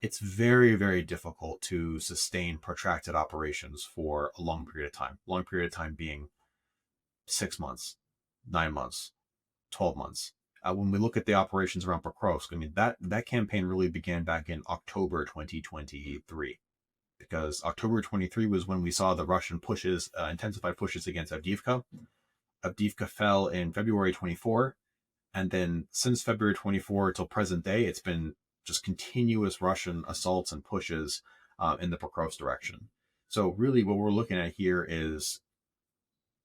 it's very, very difficult to sustain protracted operations for a long period of time. Long period of time being 6 months, 9 months, 12 months. When we look at the operations around Pokrovsk, I mean, that campaign really began back in October 2023, because October 23 was when we saw the Russian pushes, intensified pushes against Avdiivka. Avdiivka fell in February 24, and then since February 24 till present day, it's been just continuous Russian assaults and pushes in the Pokrovsk direction. So really, what we're looking at here is,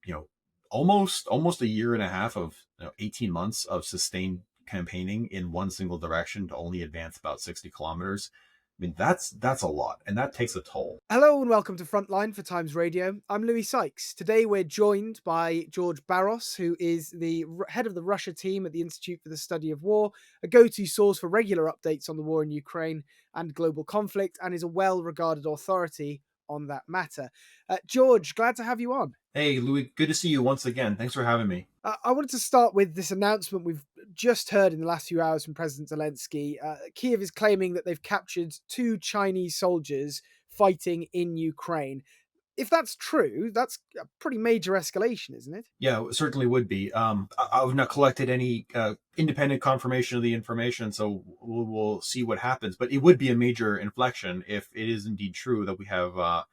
you know, almost a year and a half of 18 months of sustained campaigning in one single direction to only advance about 60 kilometers. I mean, that's a lot, and that takes a toll. Hello and welcome to Frontline for Times Radio. I'm Louis Sykes. Today we're joined by George Barros, who is the head of the Russia team at the Institute for the Study of War, a go-to source for regular updates on the war in Ukraine and global conflict, and is a well-regarded authority on that matter. George, glad to have you on. Hey, Louis, good to see you once again. Thanks for having me. I wanted to start with this announcement we've just heard in the last few hours from President Zelensky. Kiev is claiming that they've captured two Chinese soldiers fighting in Ukraine. If that's true, that's a pretty major escalation, isn't it? Yeah, it certainly would be. I've not collected any independent confirmation of the information, so we'll see what happens. But it would be a major inflection if it is indeed true that we have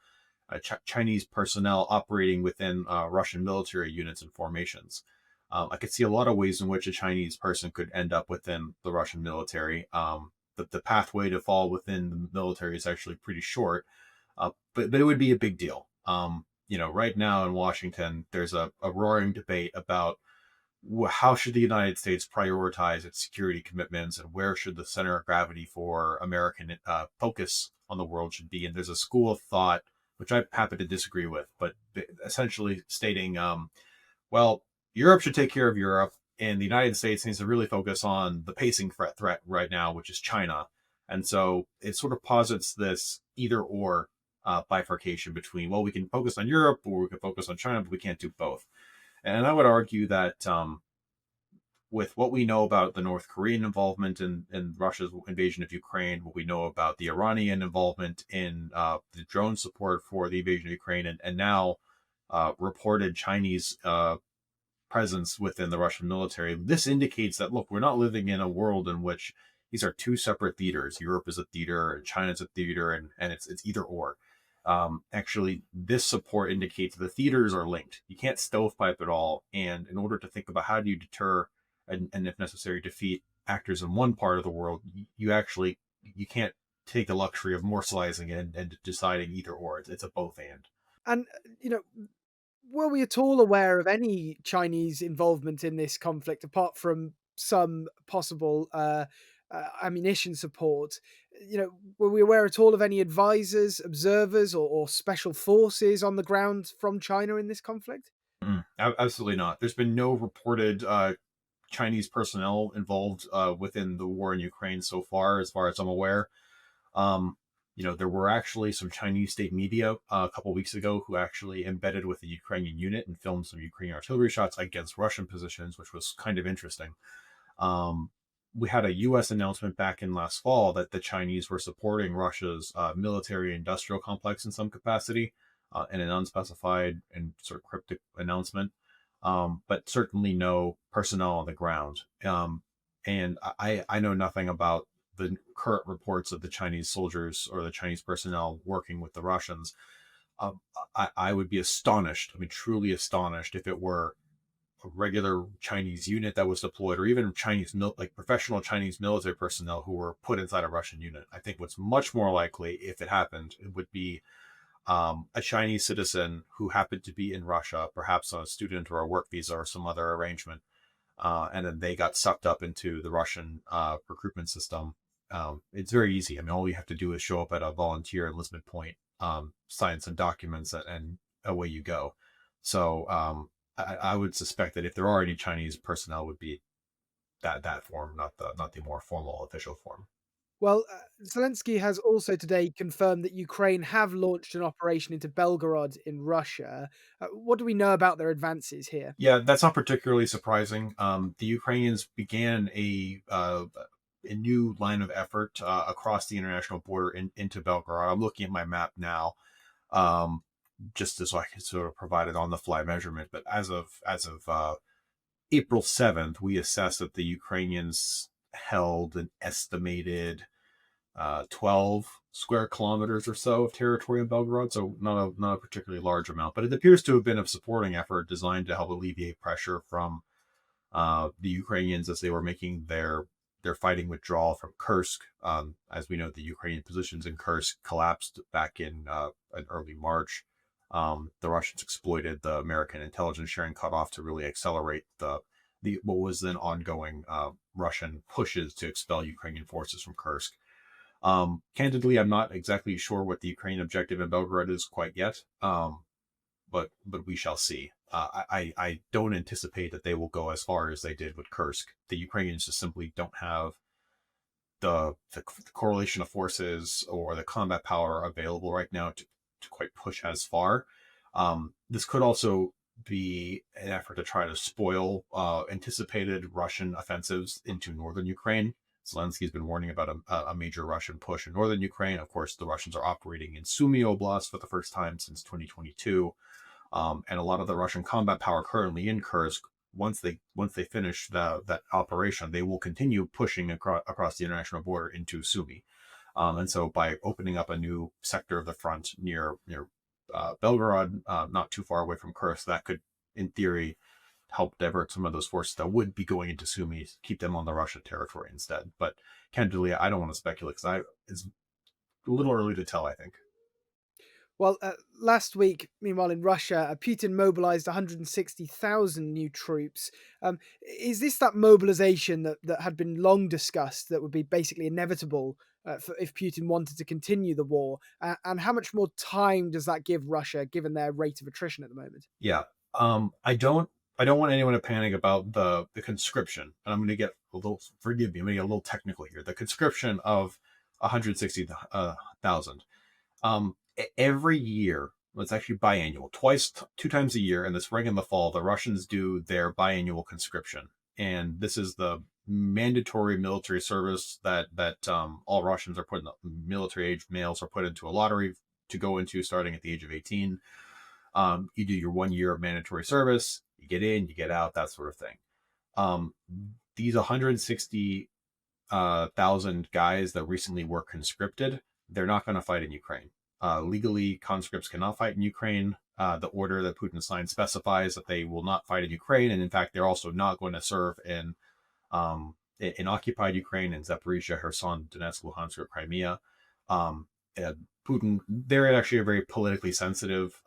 Chinese personnel operating within Russian military units and formations. I could see a lot of ways in which a Chinese person could end up within the Russian military. The pathway to fall within the military is actually pretty short, but it would be a big deal. Right now in Washington, there's a roaring debate about how should the United States prioritize its security commitments, and where should the center of gravity for American focus on the world should be. And there's a school of thought which I happen to disagree with, but essentially stating, well, Europe should take care of Europe, and the United States needs to really focus on the pacing threat right now, which is China. And so it sort of posits this either or bifurcation between, well, we can focus on Europe or we can focus on China, but we can't do both. And I would argue that with what we know about the North Korean involvement in Russia's invasion of Ukraine, what we know about the Iranian involvement in the drone support for the invasion of Ukraine, and now reported Chinese presence within the Russian military, this indicates that, look, we're not living in a world in which these are two separate theaters. Europe is a theater and China is a theater, and it's either or. Actually, this support indicates the theaters are linked. You can't stovepipe it all. And in order to think about how do you deter and if necessary, defeat actors in one part of the world, you can't take the luxury of moralizing it and deciding either or. It's a both and. And, were we at all aware of any Chinese involvement in this conflict apart from some possible ammunition support? Were we aware at all of any advisors, observers, or special forces on the ground from China in this conflict? Absolutely not. There's been no reported Chinese personnel involved within the war in Ukraine so far as I'm aware. There were actually some Chinese state media a couple weeks ago who actually embedded with the Ukrainian unit and filmed some Ukrainian artillery shots against Russian positions, which was kind of interesting. We had a U.S. announcement back in last fall that the Chinese were supporting Russia's military industrial complex in some capacity, in an unspecified and sort of cryptic announcement, but certainly no personnel on the ground. And I know nothing about the current reports of the Chinese soldiers or the Chinese personnel working with the Russians. I would be astonished, I mean, truly astonished, if it were a regular Chinese unit that was deployed, or even like professional Chinese military personnel who were put inside a Russian unit. I think what's much more likely, if it happened, it would be a Chinese citizen who happened to be in Russia, perhaps on a student or a work visa or some other arrangement, and then they got sucked up into the Russian recruitment system. It's very easy. I mean, all you have to do is show up at a volunteer enlistment point, sign some documents, and away you go. So I would suspect that if there are any Chinese personnel, would be that form, not the more formal official form. Well, Zelensky has also today confirmed that Ukraine have launched an operation into Belgorod in Russia. What do we know about their advances here? Yeah, that's not particularly surprising. The Ukrainians began a new line of effort across the international border into Belgorod. I'm looking at my map now, um, just so I can sort of provide an on the fly measurement. But as of April 7th, we assessed that the Ukrainians held an estimated 12 square kilometers or so of territory in Belgorod, so not a particularly large amount, but it appears to have been a supporting effort designed to help alleviate pressure from the Ukrainians as they were making their fighting withdrawal from Kursk. As we know, the Ukrainian positions in Kursk collapsed back in early March. The Russians exploited the American intelligence sharing cutoff to really accelerate the what was then ongoing Russian pushes to expel Ukrainian forces from Kursk. Candidly, I'm not exactly sure what the Ukrainian objective in Belgorod is quite yet. But we shall see. I don't anticipate that they will go as far as they did with Kursk. The Ukrainians just simply don't have the correlation of forces or the combat power available right now to quite push as far. This could also be an effort to try to spoil anticipated Russian offensives into northern Ukraine. Zelensky's been warning about a major Russian push in northern Ukraine. Of course, the Russians are operating in Sumy Oblast for the first time since 2022. And a lot of the Russian combat power currently in Kursk, once they finish that operation, they will continue pushing across the international border into Sumy. And so by opening up a new sector of the front near Belgorod, not too far away from Kursk, that could, in theory, help divert some of those forces that would be going into Sumy, keep them on the Russian territory instead. But candidly, I don't want to speculate because it's a little early to tell, I think. Well, last week, meanwhile, in Russia, Putin mobilized 160,000 new troops. Is this that mobilization that had been long discussed that would be basically inevitable if Putin wanted to continue the war? And how much more time does that give Russia, given their rate of attrition at the moment? Yeah. I don't want anyone to panic about the conscription. And I'm going to get a little, forgive me, I'm going to get a little technical here. The conscription of 160,000. Every year, well, it's actually biannual, two times a year in the spring and the fall, the Russians do their biannual conscription. And this is the mandatory military service that all Russians are put in, military age males are put into a lottery to go into starting at the age of 18. You do your 1 year of mandatory service, you get in, you get out, that sort of thing. Um, these 160,000 guys that recently were conscripted, they're not going to fight in Ukraine. Legally, conscripts cannot fight in Ukraine. The order that Putin signed specifies that they will not fight in Ukraine, and in fact, they're also not going to serve in occupied Ukraine, in Zaporizhia, Kherson, Donetsk, Luhansk, or Crimea. Um, Putin, they're actually a very politically sensitive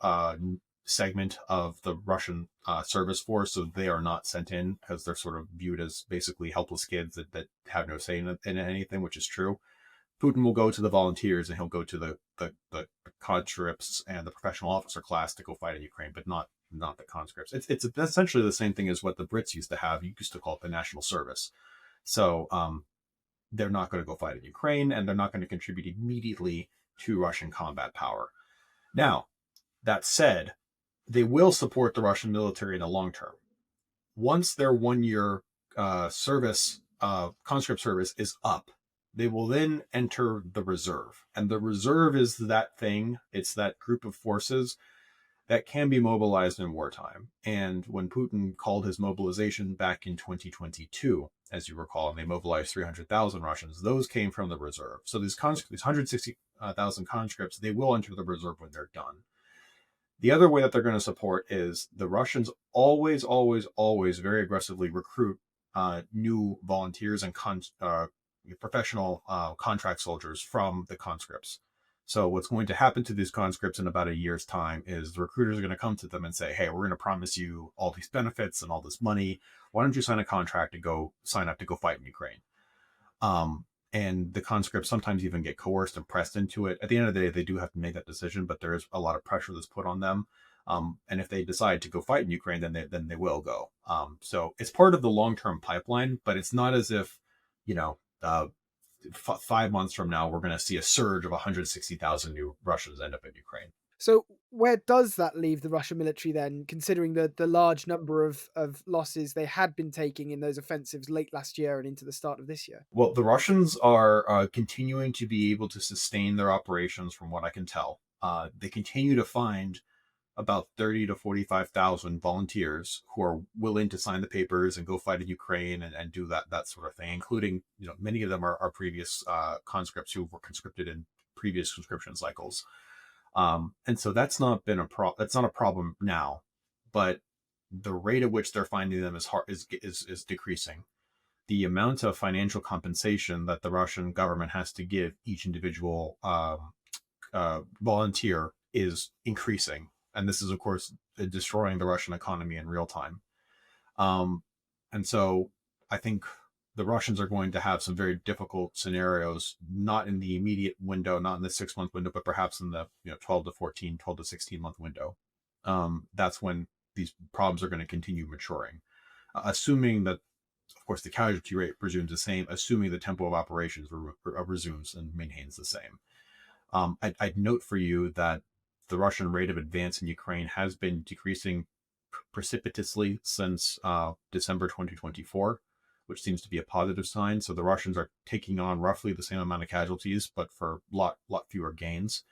segment of the Russian service force, so they are not sent in because they're sort of viewed as basically helpless kids that have no say in anything, which is true. Putin will go to the volunteers and he'll go to the conscripts and the professional officer class to go fight in Ukraine, but not the conscripts. It's essentially the same thing as what the Brits used to have. You used to call it the national service. So they're not going to go fight in Ukraine, and they're not going to contribute immediately to Russian combat power. Now, that said, they will support the Russian military in the long term. Once their 1 year conscript service is up, they will then enter the reserve. And the reserve is that thing, it's that group of forces that can be mobilized in wartime. And when Putin called his mobilization back in 2022, as you recall, and they mobilized 300,000 Russians, those came from the reserve. So these 160,000 conscripts, they will enter the reserve when they're done. The other way that they're going to support is the Russians always very aggressively recruit new volunteers and professional contract soldiers from the conscripts. So what's going to happen to these conscripts in about a year's time is the recruiters are going to come to them and say, hey, we're going to promise you all these benefits and all this money. Why don't you sign a contract to go sign up to go fight in Ukraine? And the conscripts sometimes even get coerced and pressed into it. At the end of the day, they do have to make that decision, but there is a lot of pressure that's put on them. And if they decide to go fight in Ukraine, then they will go. So it's part of the long-term pipeline, but it's not as if, 5 months from now, we're going to see a surge of 160,000 new Russians end up in Ukraine. So where does that leave the Russian military then, considering the large number of losses they had been taking in those offensives late last year and into the start of this year? Well, the Russians are continuing to be able to sustain their operations, from what I can tell. They continue to find about 30 to 45,000 volunteers who are willing to sign the papers and go fight in Ukraine and do that sort of thing, including, many of them are previous conscripts who were conscripted in previous conscription cycles. And so that's not a problem now, but the rate at which they're finding them is decreasing. The amount of financial compensation that the Russian government has to give each individual volunteer is increasing, and this is, of course, destroying the Russian economy in real time. Um, and so I think the Russians are going to have some very difficult scenarios, not in the immediate window, not in the 6 month window, but perhaps in the 12 to 14, 12 to 16 month window. That's when these problems are going to continue maturing, assuming that, of course, the casualty rate presumes the same, assuming the tempo of operations resumes and maintains the same. I'd note for you that the Russian rate of advance in Ukraine has been decreasing precipitously since December 2024, which seems to be a positive sign. So the Russians are taking on roughly the same amount of casualties, but for lot fewer gains.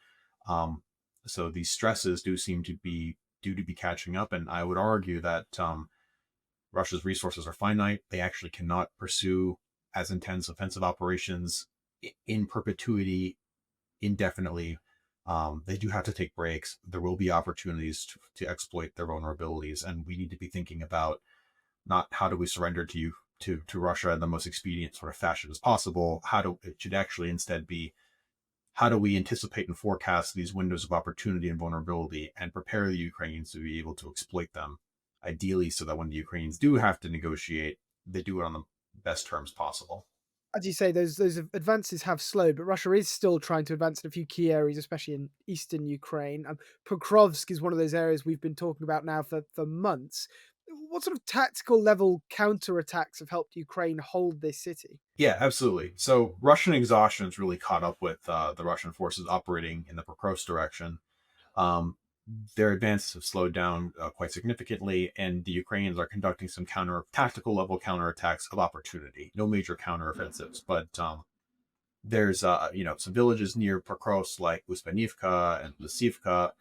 So these stresses do seem to be due to be catching up, and I would argue that Russia's resources are finite. They actually cannot pursue as intense offensive operations in perpetuity indefinitely. They do have to take breaks. There will be opportunities to exploit their vulnerabilities, and we need to be thinking about not how do we surrender to Russia in the most expedient sort of fashion as possible. It should actually instead be, how do we anticipate and forecast these windows of opportunity and vulnerability and prepare the Ukrainians to be able to exploit them, ideally so that when the Ukrainians do have to negotiate, they do it on the best terms possible. As you say, those advances have slowed, but Russia is still trying to advance in a few key areas, especially in eastern Ukraine. Pokrovsk is one of those areas we've been talking about now for months. What sort of tactical level counterattacks have helped Ukraine hold this city? Yeah, absolutely. So Russian exhaustion has really caught up with the Russian forces operating in the Pokrovsk direction. Um, their advances have slowed down quite significantly, and the Ukrainians are conducting some tactical level counterattacks of opportunity. No major counteroffensives, but there's some villages near Pokrovsk like Uspanivka and Lysivka,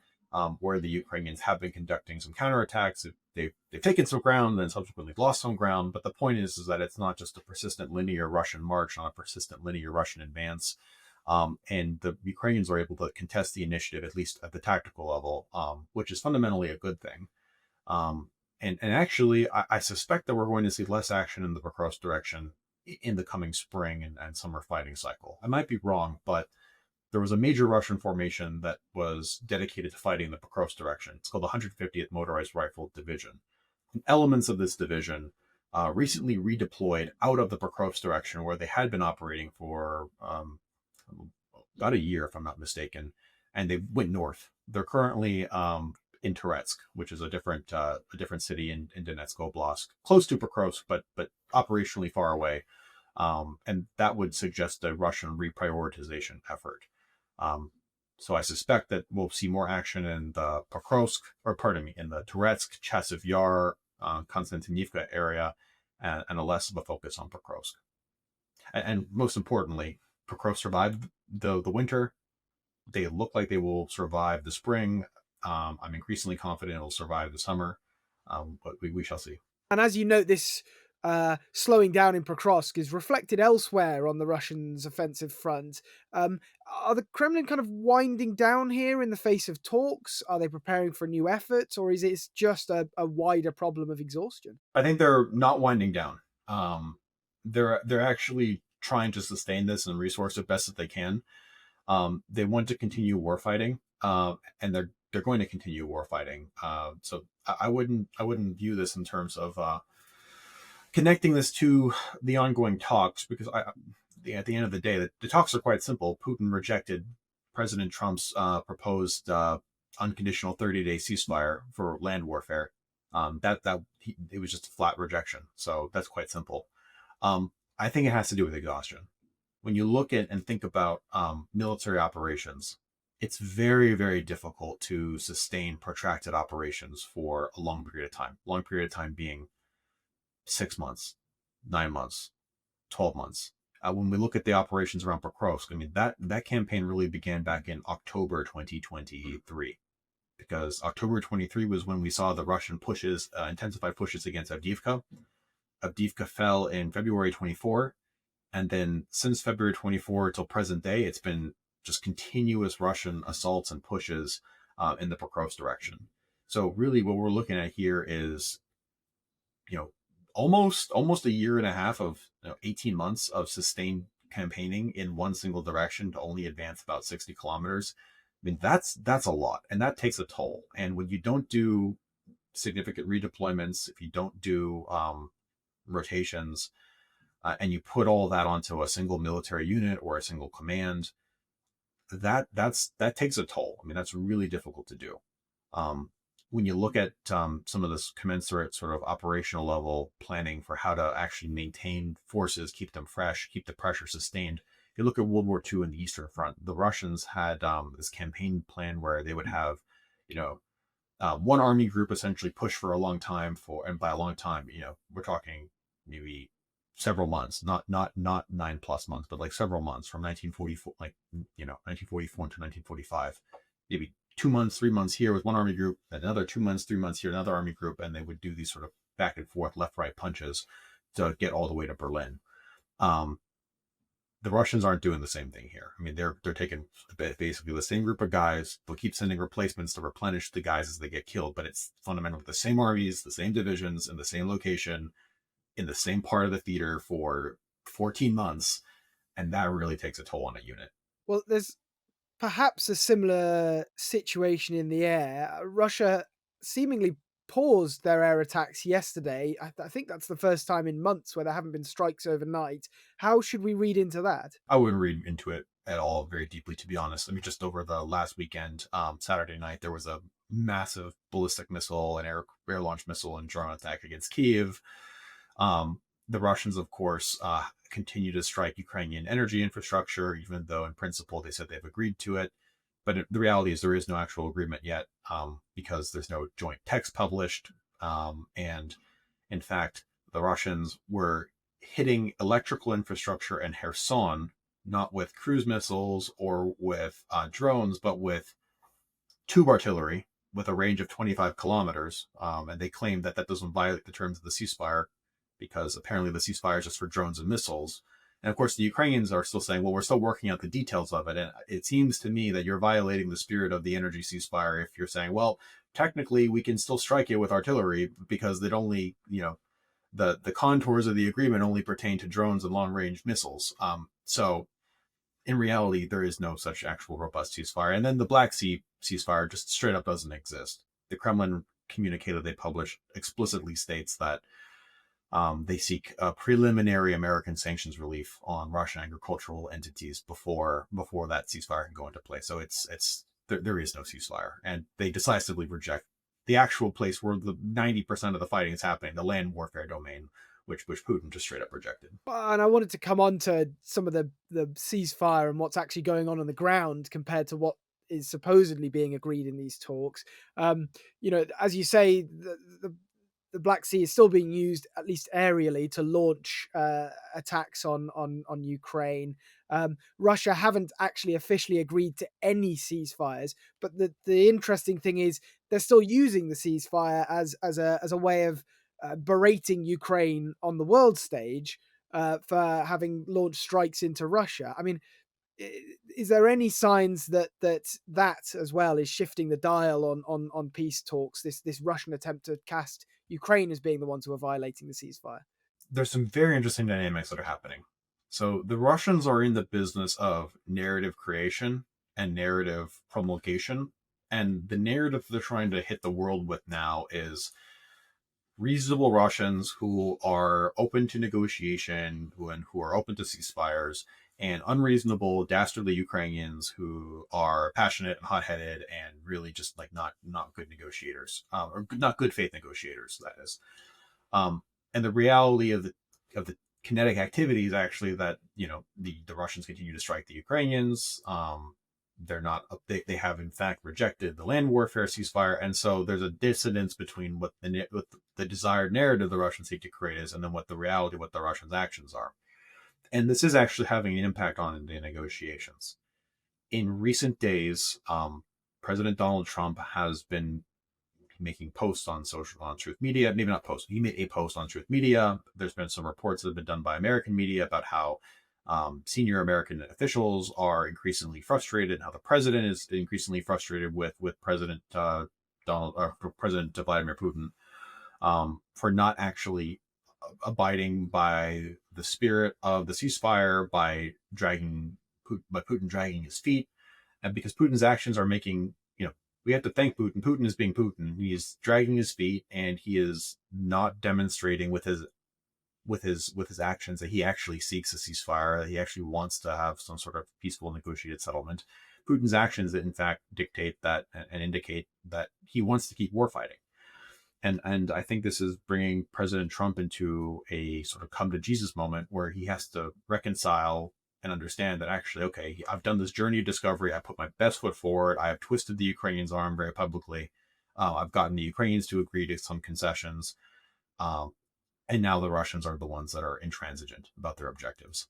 where the Ukrainians have been conducting some counterattacks. They've taken some ground, then subsequently lost some ground. But the point is that it's not just a persistent linear Russian march, not a persistent linear Russian advance. And the Ukrainians are able to contest the initiative, at least at the tactical level, which is fundamentally a good thing. Um, and actually, I suspect that we're going to see less action in the Pokrovsk direction in the coming spring and summer fighting cycle. I might be wrong, but there was a major Russian formation that was dedicated to fighting the Pokrovsk direction. It's called the 150th Motorized Rifle Division. And elements of this division recently redeployed out of the Pokrovsk direction, where they had been operating for about a year, if I'm not mistaken, and they went north. They're currently in Toretsk, which is a different city in Donetsk Oblast, close to Pokrovsk, but operationally far away. And that would suggest a Russian reprioritization effort. Um, so I suspect that we'll see more action in the Pokrovsk, or pardon me, in the Toretsk, Chasiv Yar, Konstantinivka area, and a less of a focus on Pokrovsk. And most importantly, Pokrovsk survived the winter. They look like they will survive the spring. I'm increasingly confident it'll survive the summer, but we shall see. And as you note, this slowing down in Pokrovsk is reflected elsewhere on the Russians' offensive front. Are the Kremlin kind of winding down here in the face of talks? Are they preparing for a new effort, or is it just a wider problem of exhaustion? I think they're not winding down. Um, they're actually trying to sustain this and resource it best that they can. They want to continue warfighting, and they're going to continue warfighting. So I wouldn't view this in terms of connecting this to the ongoing talks, because at the end of the day, the talks are quite simple. Putin rejected President Trump's proposed unconditional 30-day ceasefire for land warfare. It was just a flat rejection. So that's quite simple. I think it has to do with exhaustion. When you look at and think about military operations it's very, very difficult to sustain protracted operations for a long period of time. Long period of time being 6 months, 9 months, 12 months. When we look at the operations around Pokrovsk, I mean, that campaign really began back in October 2023, because October 23 was when we saw the Russian pushes, intensified pushes against Avdiivka. Avdiivka fell in February 24, and then since February 24 till present day, it's been just continuous Russian assaults and pushes in the Pokrovsk direction. So really, what we're looking at here is, you know, almost a year and a half of 18 months of sustained campaigning in one single direction to only advance about 60 kilometers. I mean, that's a lot, and that takes a toll. And when you don't do significant redeployments, if you don't do rotations, and you put all that onto a single military unit or a single command, that takes a toll. I mean, that's really difficult to do. Um, when you look at some of this commensurate sort of operational level planning for how to actually maintain forces, keep them fresh, keep the pressure sustained. If you look at World War II and the Eastern Front, the Russians had this campaign plan where they would have, you know, one army group essentially push for a long time for, and by a long time, we're talking maybe several months, not 9+ months, but like several months from 1944, 1944 to 1945, maybe 2 months, 3 months here with one army group, then another 2 months, 3 months here, another army group, and they would do these sort of back and forth, left, right punches to get all the way to Berlin. Um, the Russians aren't doing the same thing here. I mean, they're taking basically the same group of guys. They'll keep sending replacements to replenish the guys as they get killed, but it's fundamentally the same armies, the same divisions, in the same location, in the same part of the theater for 14 months, and that really takes a toll on a unit. Well, there's perhaps a similar situation in the air. Russia seemingly paused their air attacks yesterday. I think that's the first time in months where there haven't been strikes overnight. How should we read into that? I wouldn't read into it at all very deeply, to be honest. I mean, just over the last weekend, Saturday night, there was a massive ballistic missile and air launched missile and drone attack against Kiev. The Russians, of course, continue to strike Ukrainian energy infrastructure, even though in principle they said they've agreed to it. But the reality is there is no actual agreement yet, because there's no joint text published. And in fact, the Russians were hitting electrical infrastructure in Kherson, not with cruise missiles or with drones, but with tube artillery with a range of 25 kilometers. And they claim that that doesn't violate the terms of the ceasefire, because apparently the ceasefire is just for drones and missiles. And of course, the Ukrainians are still saying, well, we're still working out the details of it. And it seems to me that you're violating the spirit of the energy ceasefire if you're saying, well, technically we can still strike it with artillery, because it only, the contours of the agreement only pertain to drones and long range missiles. So in reality, there is no such actual robust ceasefire. And then the Black Sea ceasefire just straight up doesn't exist. The Kremlin communique that they published explicitly states that they seek a preliminary American sanctions relief on Russian agricultural entities before that ceasefire can go into play. So there is no ceasefire, and they decisively reject the actual place where the 90% of the fighting is happening, the land warfare domain, which Putin just straight up rejected. And I wanted to come on to some of the ceasefire and what's actually going on the ground compared to what is supposedly being agreed in these talks. As you say, the Black Sea is still being used, at least aerially, to launch attacks on Ukraine. Russia haven't actually officially agreed to any ceasefires, but the interesting thing is they're still using the ceasefire as a way of berating Ukraine on the world stage for having launched strikes into Russia. I mean, is there any signs that as well is shifting the dial on peace talks? This Russian attempt to cast Ukraine as being the ones who are violating the ceasefire. There's some very interesting dynamics that are happening. So the Russians are in the business of narrative creation and narrative promulgation. And the narrative they're trying to hit the world with now is reasonable Russians who are open to negotiation, who are open to ceasefires, and unreasonable, dastardly Ukrainians who are passionate and hot-headed and really just like not good negotiators, or not good faith negotiators. That is. And the reality of the kinetic activity is actually that the Russians continue to strike the Ukrainians. they're not they have in fact rejected the land warfare ceasefire, and so there's a dissonance between what the desired narrative the Russians seek to create is, and then what the reality, what the Russians' actions are. And this is actually having an impact on the negotiations. In recent days, President Donald Trump has been making posts on truth media, maybe not posts, he made a post on truth media. There's been some reports that have been done by American media about how senior American officials are increasingly frustrated, how the president is increasingly frustrated with President President Vladimir Putin, for not actually abiding by the spirit of the ceasefire, by Putin dragging his feet, and because Putin's actions are making, we have to thank Putin. Putin is being Putin. He is dragging his feet, and he is not demonstrating with his actions that he actually seeks a ceasefire, that he actually wants to have some sort of peaceful negotiated settlement. Putin's actions that in fact dictate that and indicate that he wants to keep warfighting. And I think this is bringing President Trump into a sort of come to Jesus moment where he has to reconcile and understand that actually, okay, I've done this journey of discovery. I put my best foot forward. I have twisted the Ukrainians' arm very publicly. I've gotten the Ukrainians to agree to some concessions. And now the Russians are the ones that are intransigent about their objectives.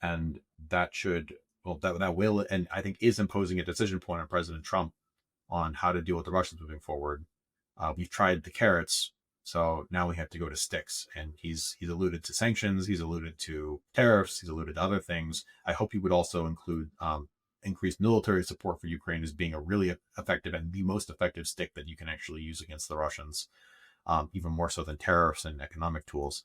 And that should, well, that will, and I think is imposing a decision point on President Trump on how to deal with the Russians moving forward. We've tried the carrots, so now we have to go to sticks. And he's alluded to sanctions, he's alluded to tariffs, he's alluded to other things. I hope he would also include increased military support for Ukraine as being a really effective and the most effective stick that you can actually use against the Russians, even more so than tariffs and economic tools.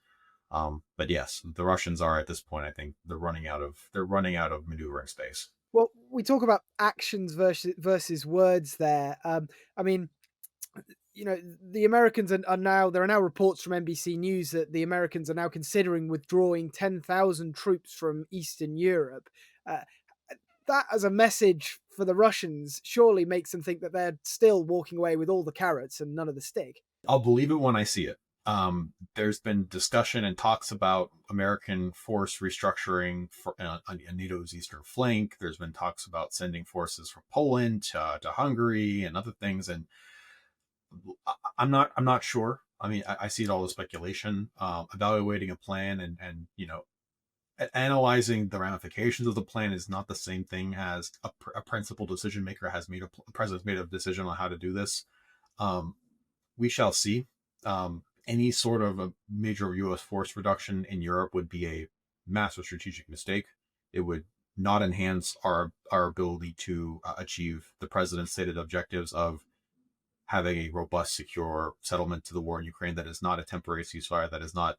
But yes, the Russians are at this point, I think they're running out of maneuvering space. Well, we talk about actions versus words there. I mean, the Americans are now, there are now reports from NBC News that the Americans are now considering withdrawing 10,000 troops from Eastern Europe. Uh, that as a message for the Russians surely makes them think that they're still walking away with all the carrots and none of the stick. I'll believe it when I see it. There's been discussion and talks about American force restructuring on NATO's eastern flank. There's been talks about sending forces from Poland to Hungary and other things, and I'm not sure. I mean, I see it all as speculation. Evaluating a plan and analyzing the ramifications of the plan is not the same thing as a principal decision maker has made a president's made a decision on how to do this. We shall see. Any sort of a major U.S. force reduction in Europe would be a massive strategic mistake. It would not enhance our ability to achieve the president's stated objectives of having a robust, secure settlement to the war in Ukraine that is not a temporary ceasefire, that is not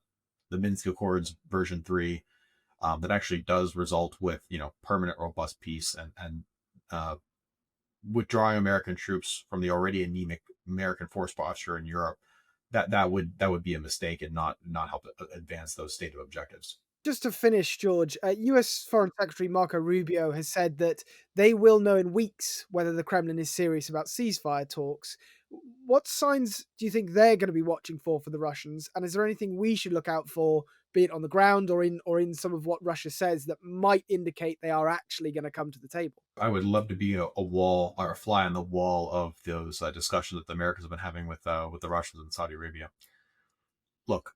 the Minsk Accords version 3, that actually does result with permanent, robust peace and withdrawing American troops from the already anemic American force posture in Europe. That would be a mistake and not help advance those stated objectives. Just to finish, George, US Foreign Secretary Marco Rubio has said that they will know in weeks whether the Kremlin is serious about ceasefire talks. What signs do you think they're going to be watching for the Russians? And is there anything we should look out for, be it on the ground or in some of what Russia says, that might indicate they are actually going to come to the table? I would love to be a wall or a fly on the wall of those discussions that the Americans have been having with the Russians and Saudi Arabia. Look,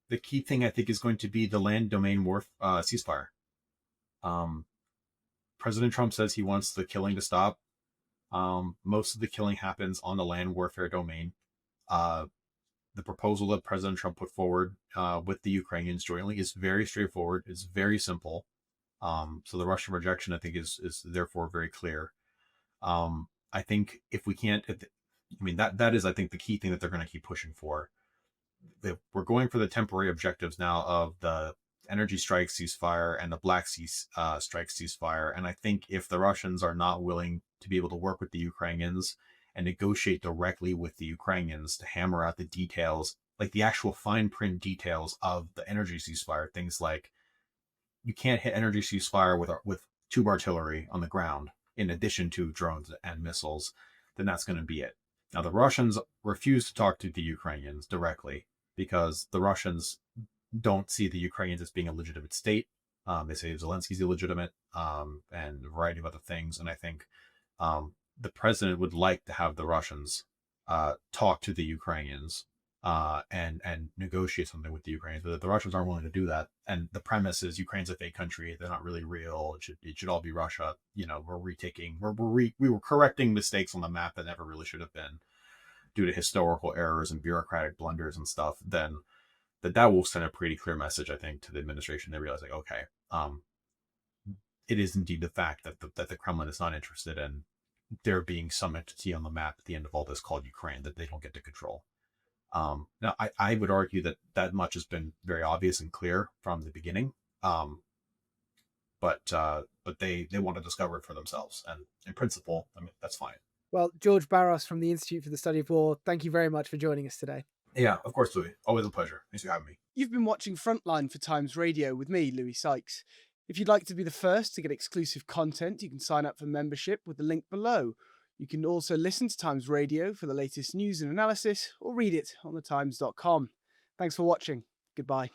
the key thing I think is going to be the land domain war ceasefire. President Trump says he wants the killing to stop. Most of the killing happens on the land warfare domain. The proposal that President Trump put forward with the Ukrainians jointly is very straightforward. It's very simple. So the Russian rejection, I think, is therefore very clear. I think if we can't, that is, I think, the key thing that they're going to keep pushing for. We're going for the temporary objectives now of the energy strike ceasefire and the Black Sea strike ceasefire. And I think if the Russians are not willing to be able to work with the Ukrainians and negotiate directly with the Ukrainians to hammer out the details, like the actual fine print details of the energy ceasefire, things like you can't hit energy ceasefire with tube artillery on the ground in addition to drones and missiles, then that's going to be it. Now, the Russians refuse to talk to the Ukrainians directly because the Russians don't see the Ukrainians as being a legitimate state. They say Zelensky's illegitimate, and a variety of other things. And I think the president would like to have the Russians talk to the Ukrainians and negotiate something with the Ukrainians, but the Russians aren't willing to do that. And the premise is Ukraine's a fake country; they're not really real. It should all be Russia. We were correcting mistakes on the map that never really should have been due to historical errors and bureaucratic blunders and stuff. Then that will send a pretty clear message, I think, to the administration. They realize, like, okay, it is indeed the fact that the Kremlin is not interested in there being some entity on the map at the end of all this called Ukraine that they don't get to control. Now, I would argue that much has been very obvious and clear from the beginning, but they want to discover it for themselves, and in principle, I mean, that's fine. Well, George Barros from the Institute for the Study of War, thank you very much for joining us today. Yeah, of course, Louis. Always a pleasure. Thanks for having me. You've been watching Frontline for Times Radio with me, Louis Sykes. If you'd like to be the first to get exclusive content, you can sign up for membership with the link below. You can also listen to Times Radio for the latest news and analysis, or read it on thetimes.com. Thanks for watching. Goodbye.